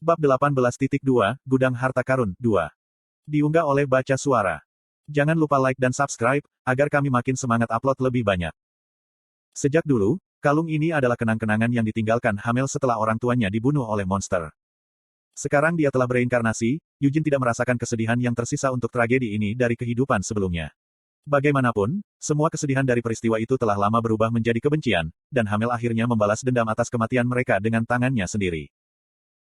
Bab 18.2, Gudang Harta Karun, 2. Diunggah oleh Baca Suara. Jangan lupa like dan subscribe, agar kami makin semangat upload lebih banyak. Sejak dulu, kalung ini adalah kenang-kenangan yang ditinggalkan Hamel setelah orang tuanya dibunuh oleh monster. Sekarang dia telah bereinkarnasi, Yujin tidak merasakan kesedihan yang tersisa untuk tragedi ini dari kehidupan sebelumnya. Bagaimanapun, semua kesedihan dari peristiwa itu telah lama berubah menjadi kebencian, dan Hamel akhirnya membalas dendam atas kematian mereka dengan tangannya sendiri.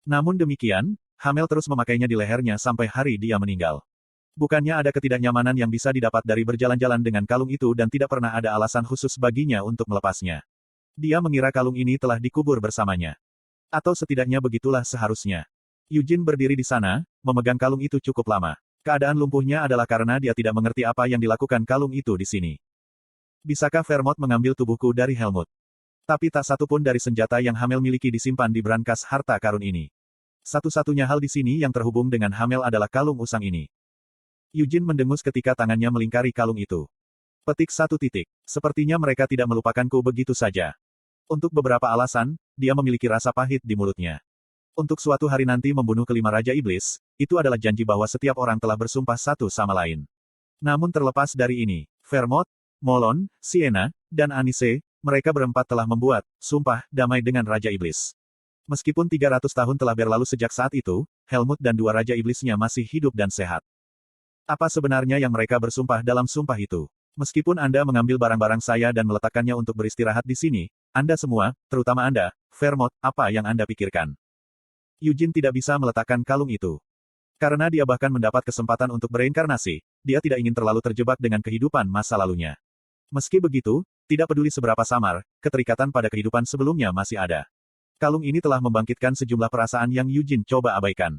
Namun demikian, Hamel terus memakainya di lehernya sampai hari dia meninggal. Bukannya ada ketidaknyamanan yang bisa didapat dari berjalan-jalan dengan kalung itu dan tidak pernah ada alasan khusus baginya untuk melepasnya. Dia mengira kalung ini telah dikubur bersamanya. Atau setidaknya begitulah seharusnya. Yujin berdiri di sana, memegang kalung itu cukup lama. Keadaan lumpuhnya adalah karena dia tidak mengerti apa yang dilakukan kalung itu di sini. Bisakah Vermont mengambil tubuhku dari Helmut? Tapi tak satu pun dari senjata yang Hamel miliki disimpan di brankas harta karun ini. Satu-satunya hal di sini yang terhubung dengan Hamel adalah kalung usang ini. Yujin mendengus ketika tangannya melingkari kalung itu. Petik 1 titik. Sepertinya mereka tidak melupakanku begitu saja. Untuk beberapa alasan, dia memiliki rasa pahit di mulutnya. Untuk suatu hari nanti membunuh kelima Raja Iblis, itu adalah janji bahwa setiap orang telah bersumpah satu sama lain. Namun terlepas dari ini, Vermont, Molon, Sienna, dan Anise, mereka berempat telah membuat sumpah damai dengan Raja Iblis. Meskipun 300 tahun telah berlalu sejak saat itu, Helmut dan dua Raja Iblisnya masih hidup dan sehat. Apa sebenarnya yang mereka bersumpah dalam sumpah itu? Meskipun Anda mengambil barang-barang saya dan meletakkannya untuk beristirahat di sini, Anda semua, terutama Anda, Vermont, apa yang Anda pikirkan? Yujin tidak bisa meletakkan kalung itu. Karena dia bahkan mendapat kesempatan untuk bereinkarnasi, dia tidak ingin terlalu terjebak dengan kehidupan masa lalunya. Meski begitu, tidak peduli seberapa samar, keterikatan pada kehidupan sebelumnya masih ada. Kalung ini telah membangkitkan sejumlah perasaan yang Yujin coba abaikan.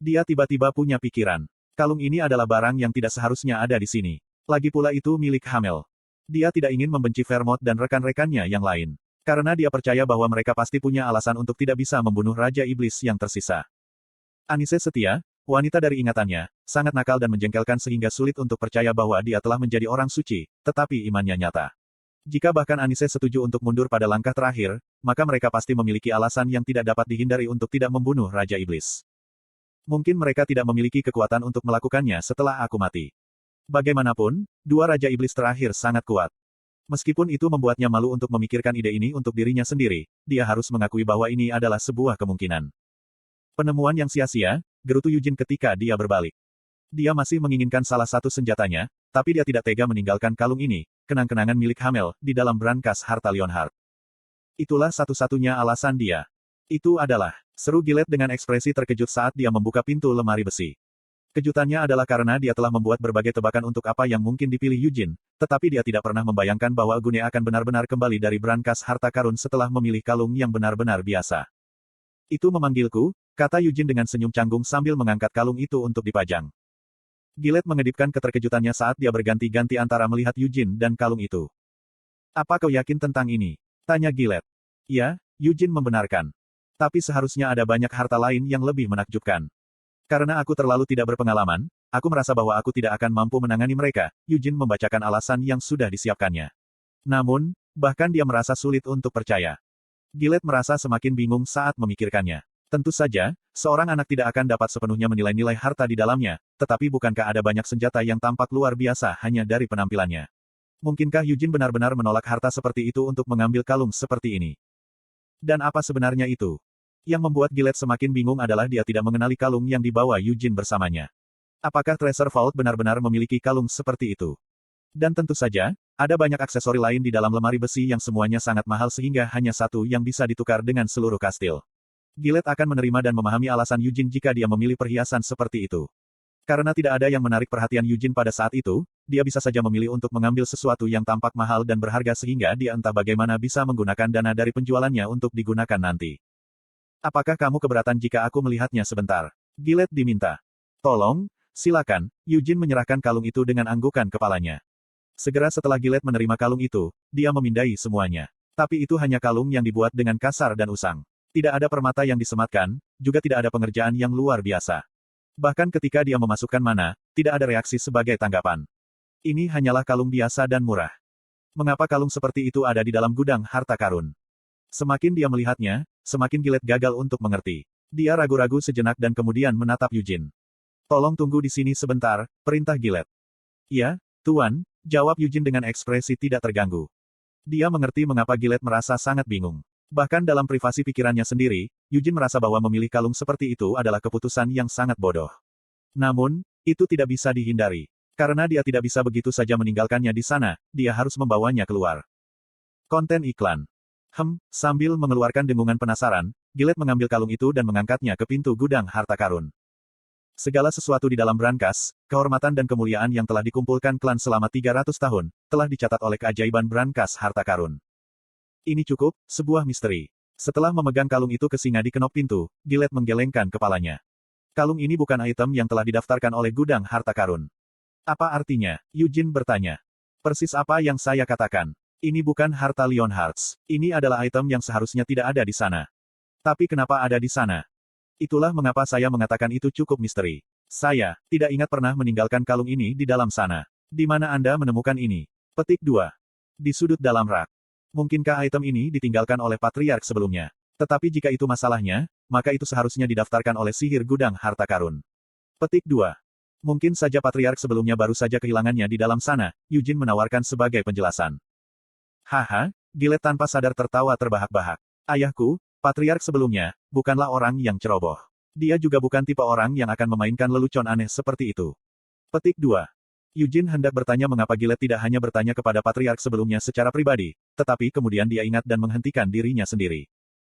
Dia tiba-tiba punya pikiran. Kalung ini adalah barang yang tidak seharusnya ada di sini. Lagi pula itu milik Hamel. Dia tidak ingin membenci Vermont dan rekan-rekannya yang lain. Karena dia percaya bahwa mereka pasti punya alasan untuk tidak bisa membunuh Raja Iblis yang tersisa. Anise setia, wanita dari ingatannya, sangat nakal dan menjengkelkan sehingga sulit untuk percaya bahwa dia telah menjadi orang suci, tetapi imannya nyata. Jika bahkan Anise setuju untuk mundur pada langkah terakhir, maka mereka pasti memiliki alasan yang tidak dapat dihindari untuk tidak membunuh Raja Iblis. Mungkin mereka tidak memiliki kekuatan untuk melakukannya setelah aku mati. Bagaimanapun, dua Raja Iblis terakhir sangat kuat. Meskipun itu membuatnya malu untuk memikirkan ide ini untuk dirinya sendiri, dia harus mengakui bahwa ini adalah sebuah kemungkinan. Penemuan yang sia-sia, gerutu Yujin ketika dia berbalik. Dia masih menginginkan salah satu senjatanya, tapi dia tidak tega meninggalkan kalung ini, kenang-kenangan milik Hamel, di dalam brankas harta Leonhard. Itulah satu-satunya alasan dia. Itu adalah, seru Gillette dengan ekspresi terkejut saat dia membuka pintu lemari besi. Kejutannya adalah karena dia telah membuat berbagai tebakan untuk apa yang mungkin dipilih Yujin, tetapi dia tidak pernah membayangkan bahwa Gune akan benar-benar kembali dari brankas harta karun setelah memilih kalung yang benar-benar biasa. Itu memanggilku, kata Yujin dengan senyum canggung sambil mengangkat kalung itu untuk dipajang. Gillette mengedipkan keterkejutannya saat dia berganti-ganti antara melihat Yujin dan kalung itu. Apa kau yakin tentang ini? Tanya Gillette. Ya, Yujin membenarkan. Tapi seharusnya ada banyak harta lain yang lebih menakjubkan. Karena aku terlalu tidak berpengalaman, aku merasa bahwa aku tidak akan mampu menangani mereka, Yujin membacakan alasan yang sudah disiapkannya. Namun, bahkan dia merasa sulit untuk percaya. Gillette merasa semakin bingung saat memikirkannya. Tentu saja, seorang anak tidak akan dapat sepenuhnya menilai nilai harta di dalamnya, tetapi bukankah ada banyak senjata yang tampak luar biasa hanya dari penampilannya? Mungkinkah Yujin benar-benar menolak harta seperti itu untuk mengambil kalung seperti ini? Dan apa sebenarnya itu? Yang membuat Gillette semakin bingung adalah dia tidak mengenali kalung yang dibawa Yujin bersamanya. Apakah Treasure Vault benar-benar memiliki kalung seperti itu? Dan tentu saja, ada banyak aksesori lain di dalam lemari besi yang semuanya sangat mahal sehingga hanya satu yang bisa ditukar dengan seluruh kastil. Gillette akan menerima dan memahami alasan Yujin jika dia memilih perhiasan seperti itu. Karena tidak ada yang menarik perhatian Yujin pada saat itu, dia bisa saja memilih untuk mengambil sesuatu yang tampak mahal dan berharga sehingga dia entah bagaimana bisa menggunakan dana dari penjualannya untuk digunakan nanti. Apakah kamu keberatan jika aku melihatnya sebentar? Gillette diminta. Tolong, silakan, Yujin menyerahkan kalung itu dengan anggukan kepalanya. Segera setelah Gillette menerima kalung itu, dia memindai semuanya. Tapi itu hanya kalung yang dibuat dengan kasar dan usang. Tidak ada permata yang disematkan, juga tidak ada pengerjaan yang luar biasa. Bahkan ketika dia memasukkan mana, tidak ada reaksi sebagai tanggapan. Ini hanyalah kalung biasa dan murah. Mengapa kalung seperti itu ada di dalam gudang harta karun? Semakin dia melihatnya, semakin Gillette gagal untuk mengerti. Dia ragu-ragu sejenak dan kemudian menatap Eugene. Tolong tunggu di sini sebentar, perintah Gillette. Ya, Tuan, jawab Eugene dengan ekspresi tidak terganggu. Dia mengerti mengapa Gillette merasa sangat bingung. Bahkan dalam privasi pikirannya sendiri, Eugene merasa bahwa memilih kalung seperti itu adalah keputusan yang sangat bodoh. Namun, itu tidak bisa dihindari. Karena dia tidak bisa begitu saja meninggalkannya di sana, dia harus membawanya keluar. Konten iklan. Sambil mengeluarkan dengungan penasaran, Gillette mengambil kalung itu dan mengangkatnya ke pintu gudang harta karun. Segala sesuatu di dalam brankas, kehormatan dan kemuliaan yang telah dikumpulkan klan selama 300 tahun, telah dicatat oleh keajaiban brankas harta karun. Ini cukup, sebuah misteri. Setelah memegang kalung itu ke singa di kenop pintu, Gillette menggelengkan kepalanya. Kalung ini bukan item yang telah didaftarkan oleh gudang harta karun. Apa artinya? Eugene bertanya. Persis apa yang saya katakan. Ini bukan harta Leonhardt. Ini adalah item yang seharusnya tidak ada di sana. Tapi kenapa ada di sana? Itulah mengapa saya mengatakan itu cukup misteri. Saya tidak ingat pernah meninggalkan kalung ini di dalam sana. Di mana Anda menemukan ini? Petik 2. Di sudut dalam rak. Mungkinkah item ini ditinggalkan oleh patriark sebelumnya? Tetapi jika itu masalahnya, maka itu seharusnya didaftarkan oleh sihir gudang harta karun. Petik 2. Mungkin saja patriark sebelumnya baru saja kehilangannya di dalam sana, Eugene menawarkan sebagai penjelasan. Haha, Gillette tanpa sadar tertawa terbahak-bahak. Ayahku, patriark sebelumnya, bukanlah orang yang ceroboh. Dia juga bukan tipe orang yang akan memainkan lelucon aneh seperti itu. Petik 2. Eugene hendak bertanya mengapa Gillette tidak hanya bertanya kepada patriark sebelumnya secara pribadi, tetapi kemudian dia ingat dan menghentikan dirinya sendiri.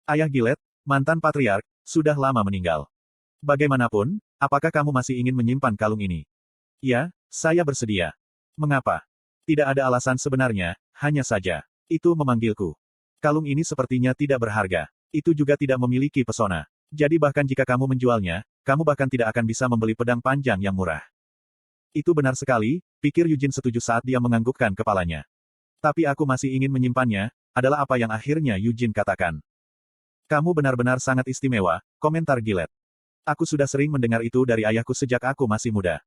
Ayah Gillette, mantan patriark, sudah lama meninggal. Bagaimanapun, apakah kamu masih ingin menyimpan kalung ini? Ya, saya bersedia. Mengapa? Tidak ada alasan sebenarnya, hanya saja. Itu memanggilku. Kalung ini sepertinya tidak berharga. Itu juga tidak memiliki pesona. Jadi bahkan jika kamu menjualnya, kamu bahkan tidak akan bisa membeli pedang panjang yang murah. Itu benar sekali, pikir Eugene setuju saat dia menganggukkan kepalanya. Tapi aku masih ingin menyimpannya, adalah apa yang akhirnya Eugene katakan. Kamu benar-benar sangat istimewa, komentar Gillette. Aku sudah sering mendengar itu dari ayahku sejak aku masih muda.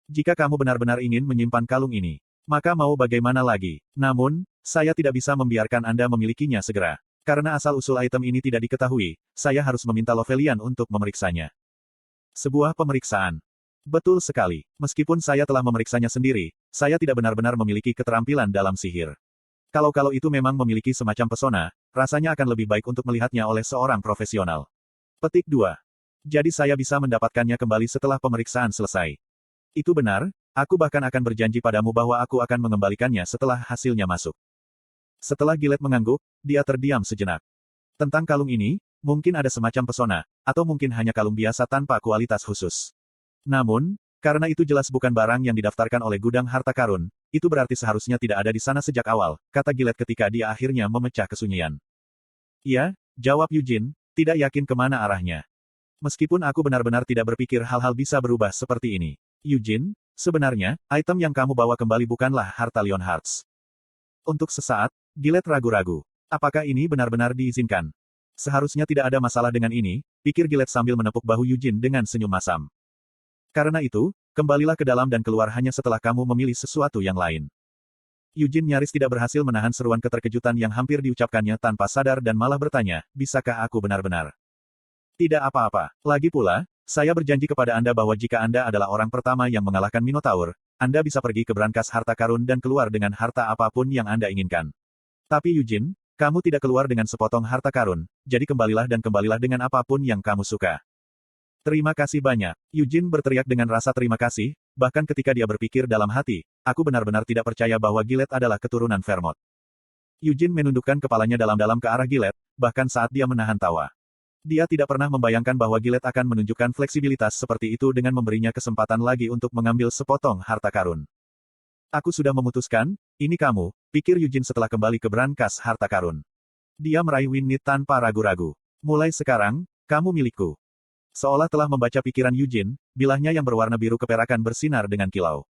Jika kamu benar-benar ingin menyimpan kalung ini, maka mau bagaimana lagi? Namun, saya tidak bisa membiarkan Anda memilikinya segera. Karena asal-usul item ini tidak diketahui, saya harus meminta Lovelian untuk memeriksanya. Sebuah pemeriksaan. Betul sekali. Meskipun saya telah memeriksanya sendiri, saya tidak benar-benar memiliki keterampilan dalam sihir. Kalau itu memang memiliki semacam pesona, rasanya akan lebih baik untuk melihatnya oleh seorang profesional. Petik 2. Jadi saya bisa mendapatkannya kembali setelah pemeriksaan selesai. Itu benar, aku bahkan akan berjanji padamu bahwa aku akan mengembalikannya setelah hasilnya masuk. Setelah Gillette mengangguk, dia terdiam sejenak. Tentang kalung ini, mungkin ada semacam pesona, atau mungkin hanya kalung biasa tanpa kualitas khusus. Namun, karena itu jelas bukan barang yang didaftarkan oleh gudang harta karun, itu berarti seharusnya tidak ada di sana sejak awal, kata Gillette ketika dia akhirnya memecah kesunyian. Iya, jawab Eugene, tidak yakin kemana arahnya. Meskipun aku benar-benar tidak berpikir hal-hal bisa berubah seperti ini. Eugene, sebenarnya, item yang kamu bawa kembali bukanlah harta Leonhardt. Untuk sesaat, Gillette ragu-ragu. Apakah ini benar-benar diizinkan? Seharusnya tidak ada masalah dengan ini, pikir Gillette sambil menepuk bahu Eugene dengan senyum masam. Karena itu, kembalilah ke dalam dan keluar hanya setelah kamu memilih sesuatu yang lain. Eugene nyaris tidak berhasil menahan seruan keterkejutan yang hampir diucapkannya tanpa sadar dan malah bertanya, bisakah aku benar-benar? Tidak apa-apa. Lagi pula, saya berjanji kepada Anda bahwa jika Anda adalah orang pertama yang mengalahkan Minotaur, Anda bisa pergi ke brankas harta karun dan keluar dengan harta apapun yang Anda inginkan. Tapi Eugene, kamu tidak keluar dengan sepotong harta karun, jadi kembalilah dengan apapun yang kamu suka. Terima kasih banyak. Eugene berteriak dengan rasa terima kasih, bahkan ketika dia berpikir dalam hati, aku benar-benar tidak percaya bahwa Gillette adalah keturunan Vermont. Eugene menundukkan kepalanya dalam-dalam ke arah Gillette, bahkan saat dia menahan tawa. Dia tidak pernah membayangkan bahwa Gillette akan menunjukkan fleksibilitas seperti itu dengan memberinya kesempatan lagi untuk mengambil sepotong harta karun. Aku sudah memutuskan, ini kamu, pikir Eugene setelah kembali ke brankas harta karun. Dia meraih Winnie tanpa ragu-ragu. Mulai sekarang, kamu milikku. Seolah telah membaca pikiran Eugene, bilahnya yang berwarna biru keperakan bersinar dengan kilau.